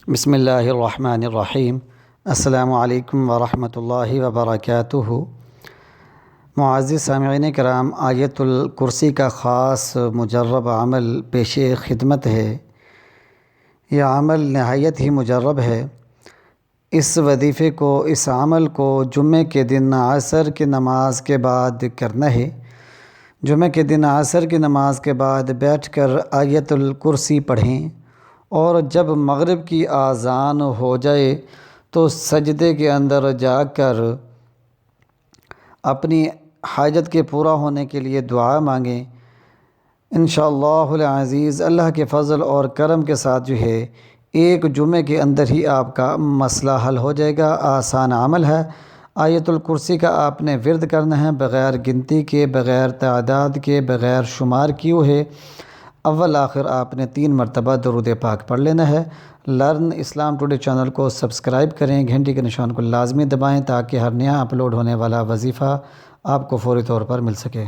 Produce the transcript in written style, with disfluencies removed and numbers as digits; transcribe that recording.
بسم اللہ الرحمن الرحیم۔ السلام علیکم ورحمۃ اللہ وبرکاتہ۔ معزز سامعین کرام، آیت الکرسی کا خاص مجرب عمل پیش خدمت ہے۔ یہ عمل نہایت ہی مجرب ہے۔ اس وظیفے کو، اس عمل کو جمعہ کے دن عصر کی نماز کے بعد کرنا ہے۔ جمعہ کے دن عصر کی نماز کے بعد بیٹھ کر آیت الکرسی پڑھیں، اور جب مغرب کی اذان ہو جائے تو سجدے کے اندر جا کر اپنی حاجت کے پورا ہونے کے لیے دعا مانگیں۔ انشاءاللہ العزیز اللہ کے فضل اور کرم کے ساتھ جو ہے ایک جمعے کے اندر ہی آپ کا مسئلہ حل ہو جائے گا۔ آسان عمل ہے۔ آیت الکرسی کا آپ نے ورد کرنا ہے، بغیر گنتی کے، بغیر تعداد کے، بغیر شمار کیے ہے۔ اول آخر آپ نے 3 مرتبہ درود پاک پڑھ لینا ہے۔ لرن اسلام ٹوڈے چینل کو سبسکرائب کریں، گھنٹی کے نشان کو لازمی دبائیں تاکہ ہر نیا اپلوڈ ہونے والا وظیفہ آپ کو فوری طور پر مل سکے۔